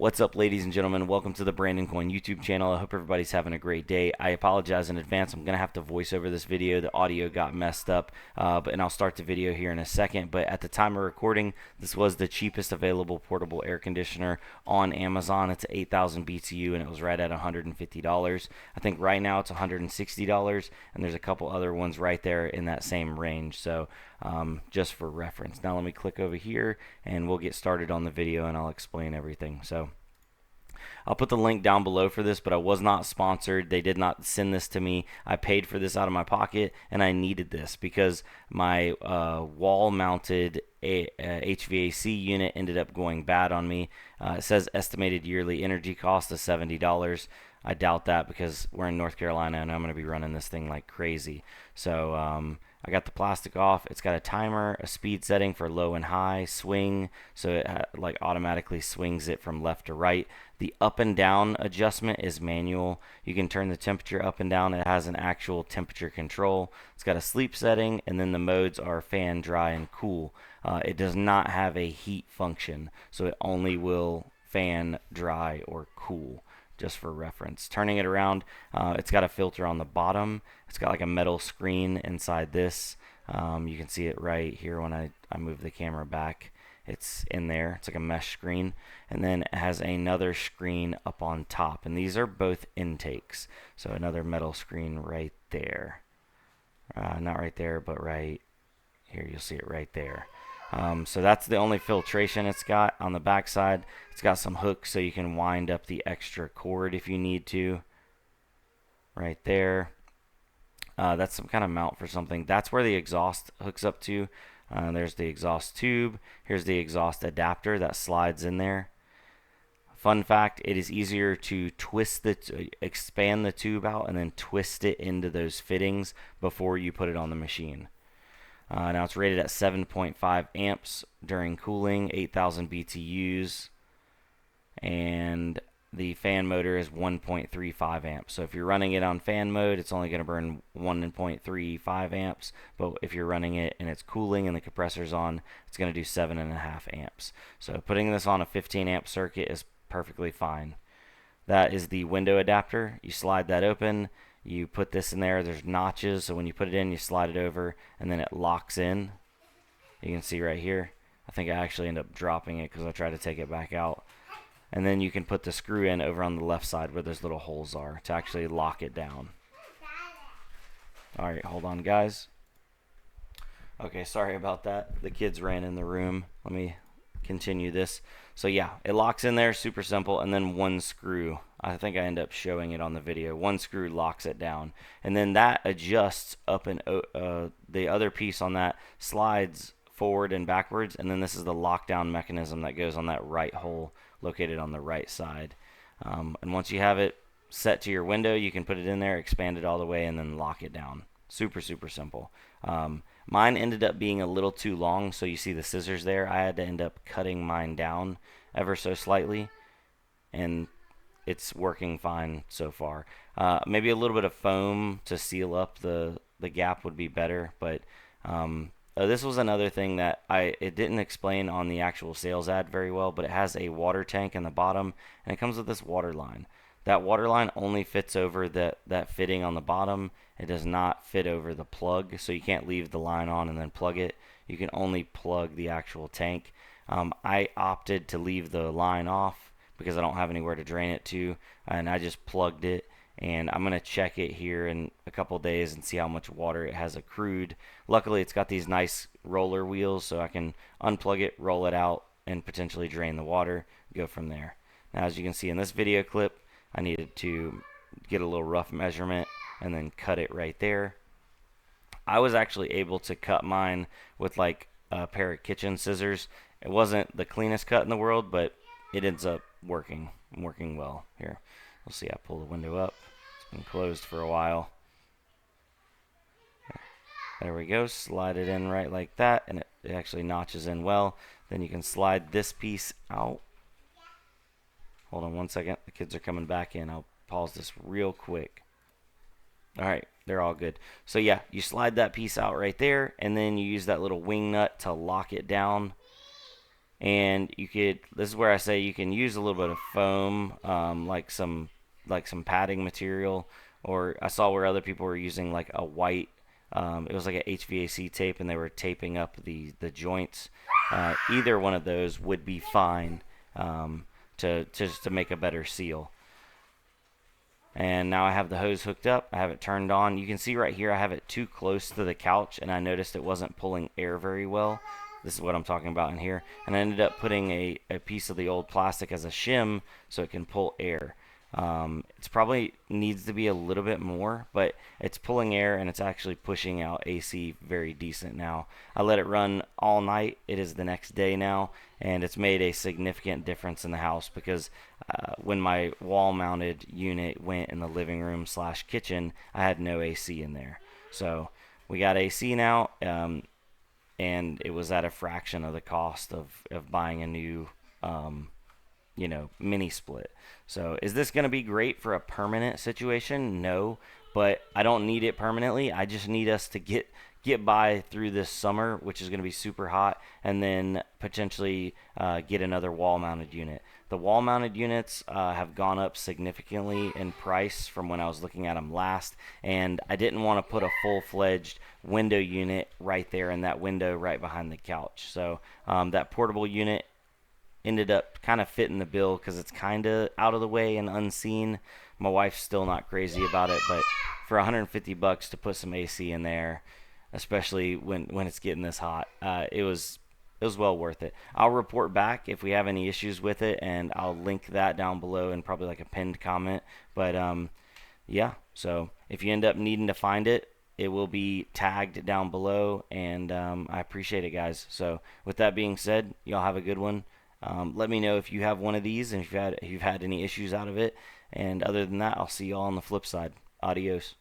What's up, ladies and gentlemen? Welcome to the Brandon Coin YouTube channel. I hope everybody's having a great day. I apologize in advance. I'm going to have to voice over this video. The audio got messed up, and I'll start the video here in a second. But at the time of recording, this was the cheapest available portable air conditioner on Amazon. It's 8,000 BTU, and it was right at $150. I think right now it's $160, and there's a couple other ones right there in that same range. So just for reference. Now let me click over here, and we'll get started on the video, and I'll explain everything. So I'll put the link down below for this, but I was not sponsored. They did not send this to me. I paid for this out of my pocket, and I needed this because my wall-mounted HVAC unit ended up going bad on me. It says estimated yearly energy cost of $70. I doubt that because we're in North Carolina, and I'm going to be running this thing like crazy. So I got the plastic off. It's got a timer, a speed setting for low and high, swing, so it like automatically swings it from left to right. The up and down adjustment is manual. You can turn the temperature up and down. It has an actual temperature control. It's got a sleep setting, and then the modes are fan, dry, and cool. It does not have a heat function, so it only will fan, dry, or cool. Just for reference. Turning it around, it's got a filter on the bottom. It's got like a metal screen inside this. You can see it right here when I move the camera back. It's in there. It's like a mesh screen. And then it has another screen up on top. And these are both intakes. So another metal screen right there. Not right there, but right here. You'll see it right there. So that's the only filtration it's got. On the back side, it's got some hooks so you can wind up the extra cord if you need to. Right there. That's some kind of mount for something. That's where the exhaust hooks up to. There's the exhaust tube. Here's the exhaust adapter that slides in there. Fun fact, it is easier to expand the tube out and then twist it into those fittings before you put it on the machine. Now it's rated at 7.5 amps during cooling, 8,000 BTUs, and the fan motor is 1.35 amps. So if you're running it on fan mode, it's only going to burn 1.35 amps, but if you're running it and it's cooling and the compressor's on, it's going to do 7.5 amps. So putting this on a 15 amp circuit is perfectly fine. That is the window adapter. You slide that open. You put this in there. There's notches, so when you put it in, you slide it over, and then it locks in. You can see right here. I think I actually end up dropping it because I tried to take it back out. And then you can put the screw in over on the left side where those little holes are to actually lock it down. Alright, hold on, guys. Okay, sorry about that. The kids ran in the room. Let me continue this. So yeah, it locks in there, super simple, and then one screw. I think I end up showing it on the video. One screw locks it down, and then that adjusts up, and the other piece on that slides forward and backwards, and then this is the lockdown mechanism that goes on that right hole located on the right side. And once you have it set to your window, you can put it in there, expand it all the way, and then lock it down. Super simple. Mine ended up being a little too long, so you see the scissors there. I had to end up cutting mine down ever so slightly, and it's working fine so far. Maybe a little bit of foam to seal up the gap would be better, but this was another thing that it didn't explain on the actual sales ad very well, but it has a water tank in the bottom, and it comes with this water line. That water line only fits over that fitting on the bottom. It does not fit over the plug, so you can't leave the line on and then plug it. You can only plug the actual tank. I opted to leave the line off because I don't have anywhere to drain it to, and I just plugged it. And I'm going to check it here in a couple days and see how much water it has accrued. Luckily, it's got these nice roller wheels, so I can unplug it, roll it out, and potentially drain the water, go from there. Now, as you can see in this video clip, I needed to get a little rough measurement and then cut it right there. I was actually able to cut mine with like a pair of kitchen scissors. It wasn't the cleanest cut in the world, but it ends up working well. Here, we'll see. I pull the window up. It's been closed for a while. There we go. Slide it in right like that, and it actually notches in well. Then you can slide this piece out. Hold on one second. The kids are coming back in. I'll pause this real quick. Alright, they're all good. So yeah, you slide that piece out right there, and then you use that little wing nut to lock it down. And this is where I say you can use a little bit of foam, like some padding material, or I saw where other people were using like a white, it was like a HVAC tape, and they were taping up the joints. Either one of those would be fine, to make a better seal. And now I have the hose hooked up. I have it turned on. You can see right here I have it too close to the couch, and I noticed it wasn't pulling air very well. This is what I'm talking about in here. And I ended up putting a piece of the old plastic as a shim so it can pull air. It's probably needs to be a little bit more, but it's pulling air and it's actually pushing out AC very decent now. I let it run all night. It is the next day now, and it's made a significant difference in the house because when my wall mounted unit went in the living room slash kitchen, I had no AC in there. So we got AC now, and it was at a fraction of the cost of buying a new mini split. So is this going to be great for a permanent situation? No, but I don't need it permanently. I just need us to get by through this summer, which is going to be super hot, and then potentially get another wall mounted unit. The wall mounted units have gone up significantly in price from when I was looking at them last, and I didn't want to put a full-fledged window unit right there in that window right behind the couch. So that portable unit ended up kind of fitting the bill because it's kind of out of the way and unseen. My wife's still not crazy about it, but for $150 to put some AC in there, especially when it's getting this hot, it was well worth it. I'll report back if we have any issues with it, and I'll link that down below and probably like a pinned comment. But yeah, so if you end up needing to find it, it will be tagged down below, and I appreciate it, guys. So with that being said, y'all have a good one. Let me know if you have one of these and if you've had any issues out of it. And other than that, I'll see y'all on the flip side. Adios.